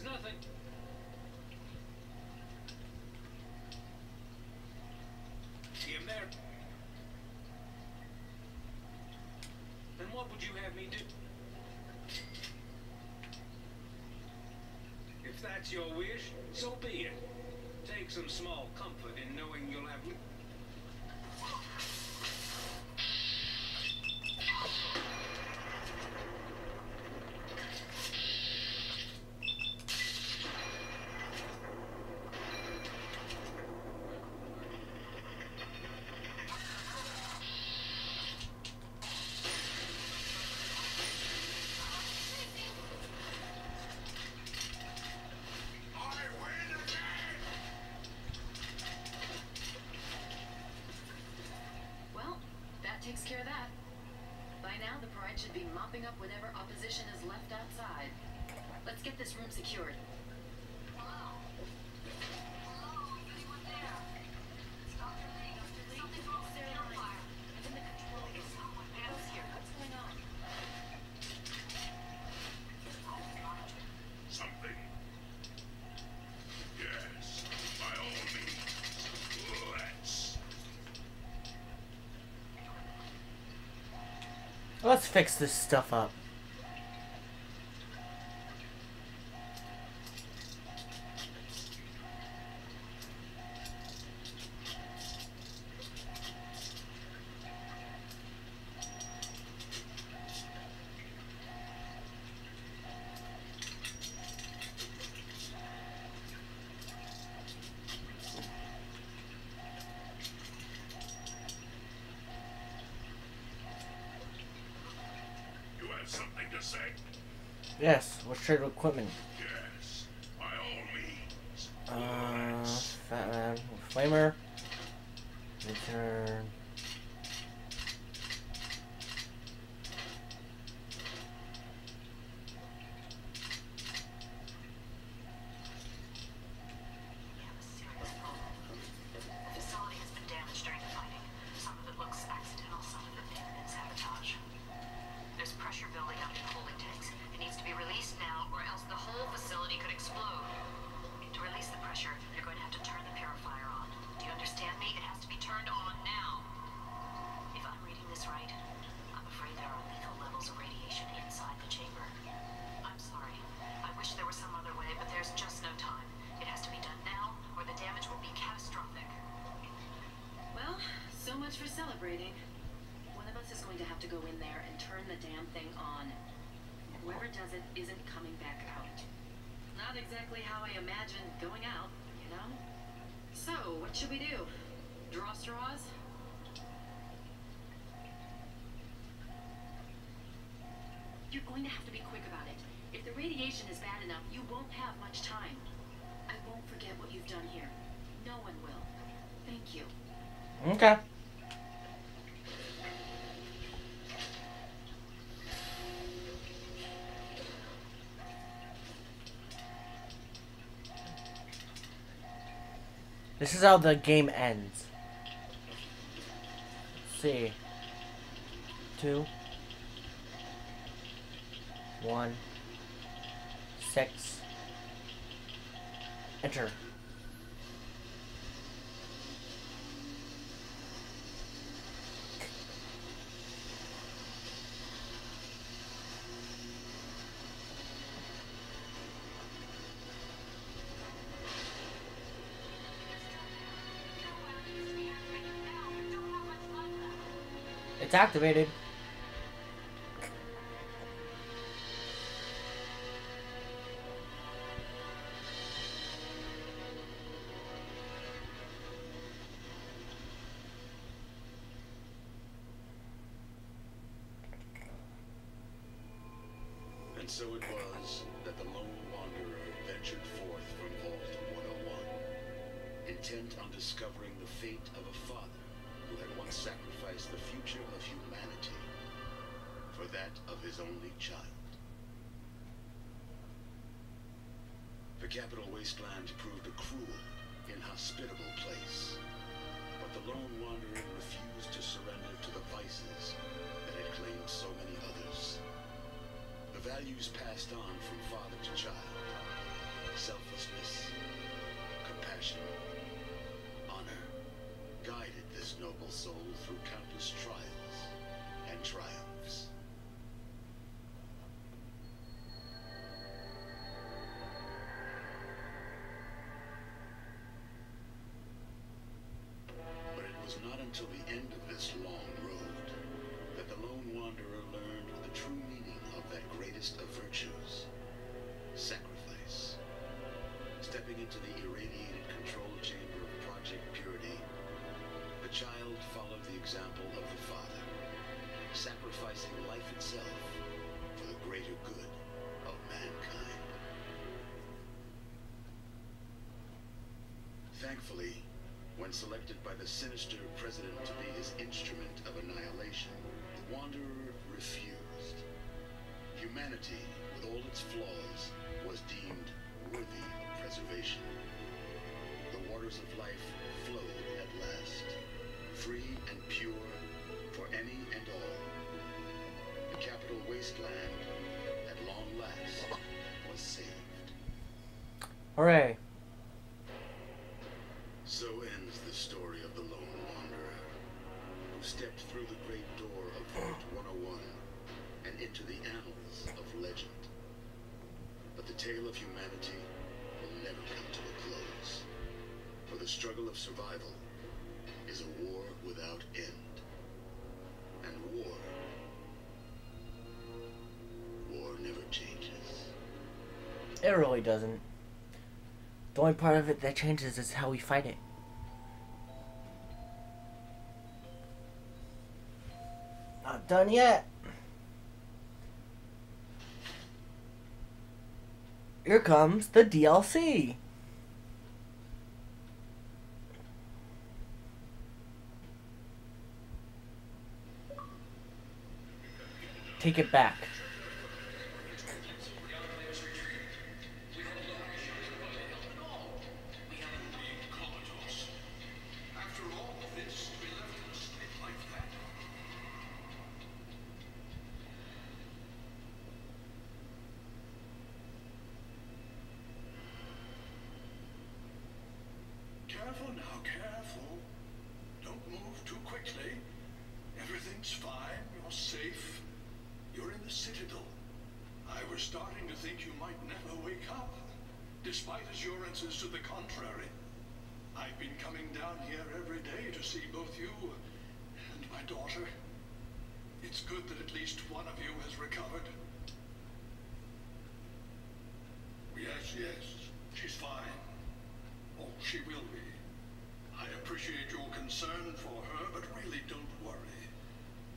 There's nothing. See him there? Then what would you have me do? If that's your wish, so be it. Take some small comfort in knowing you'll have... Takes care of that. By now, the Pride should be mopping up whatever opposition is left outside. Let's get this room secured. Hello? Hello? Is anyone there? It's Dr. Lee. Dr. Lee? Something's wrong with the purifier. I'm in the control room. Someone else here. What's going on? Something. Yes, by all means. Let's fix this stuff up. Something to say? Yes, let's trade equipment. Yes, by all means. Fat man, flamer. Return. So much for celebrating. One of us is going to have to go in there and turn the damn thing on. Whoever does it isn't coming back out. Not exactly how I imagined going out, you know? So, what should we do? Draw straws? You're going to have to be quick about it. If the radiation is bad enough, you won't have much time. I won't forget what you've done here. No one will. Thank you. Okay. This is how the game ends. Let's see. 2, 1, 6. Enter. It's activated. And so it was that the lone wanderer ventured forth from Vault 101, intent on discovering the fate of a father who had once sacrificed the future of humanity for that of his only child. The capital wasteland proved a cruel, inhospitable place, but the lone wanderer refused to surrender to the vices that had claimed so many others. The values passed on from father to child, through countless trials and triumphs. But it was not until the end of this long road that the lone wanderer learned the true meaning of that greatest of virtues, sacrifice. Stepping into the irradiated control chamber of Project Purity, the child followed the example of the father, sacrificing life itself for the greater good of mankind. Thankfully, when selected by the sinister president to be his instrument of annihilation, the wanderer refused. Humanity, with all its flaws, was deemed worthy of preservation. The waters of life flowed at last, free and pure for any and all. The capital wasteland, at long last, was saved. Hooray. So ends the story of the lone wanderer, who stepped through the great door of Vault 101 and into the annals of legend. But the tale of humanity will never come to a close, for the struggle of survival is a war without end. And war never changes. It really doesn't. The only part of it that changes is how we fight it. Not done yet. Here comes the DLC. Take it back. Careful now, careful. Don't move too quickly. Everything's fine. You're safe. You're in the Citadel. I was starting to think you might never wake up, despite assurances to the contrary. I've been coming down here every day to see both you and my daughter. It's good that at least one of you has recovered. Yes, she's fine. Oh, she will be. I appreciate your concern for her, but really don't worry.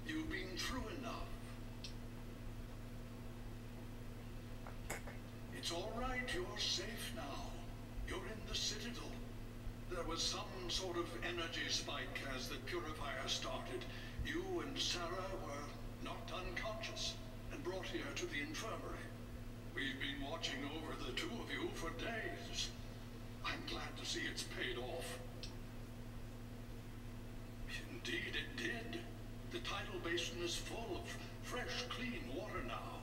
You've been through enough. It's all right, you're safe now. You're in the Citadel. There was some sort of energy spike as the purifier started. You and Sarah were knocked unconscious and brought here to the infirmary. We've been watching over the two of you for days. I'm glad to see it's paid off. Indeed it did. The tidal basin is full of fresh, clean water now.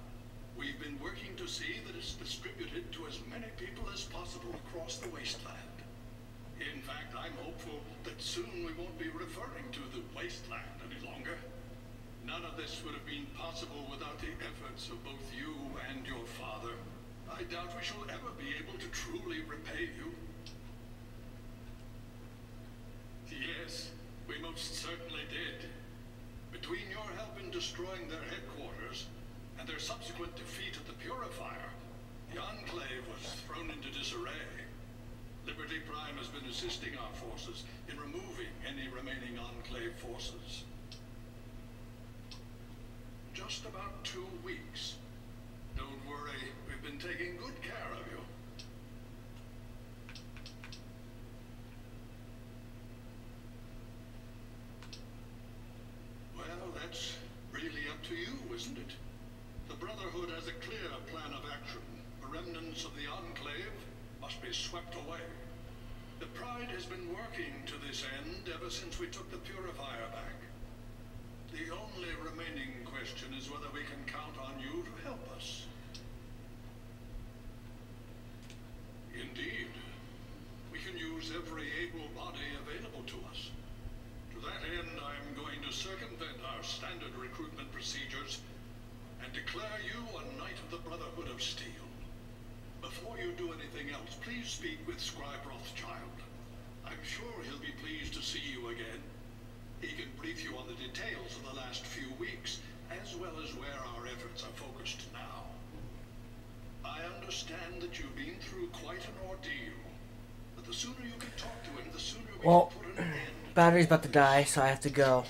We've been working to see that it's distributed to as many people as possible across the wasteland. In fact, I'm hopeful that soon we won't be referring to the wasteland any longer. None of this would have been possible without the efforts of both you and your father. I doubt we shall ever be able to truly repay you. Yes, we most certainly did. Between your help in destroying their headquarters and their subsequent defeat of the Purifier, the Enclave was thrown into disarray. Liberty Prime has been assisting our forces in removing any remaining Enclave forces. Just about 2 weeks. Don't worry, we've been taking good care of you. Well, that's really up to you, isn't it? The Brotherhood has a clear plan of action. The remnants of the Enclave must be swept away. The Pride has been working to this end ever since we took the Purifier back. The only remaining question is whether we can count on you to help us. Indeed. We can use every able body available to us. To that end, I'm going to circumvent our standard recruitment procedures and declare you a Knight of the Brotherhood of Steel. Before you do anything else, please speak with Scribe Rothschild. I'm sure he'll be pleased to see you again. He can brief you on the details of the last few weeks, as well as where our efforts are focused now. I understand that you've been through quite an ordeal, but the sooner you can talk to him, the sooner we Well, can put an end. battery's about to die, so I have to go.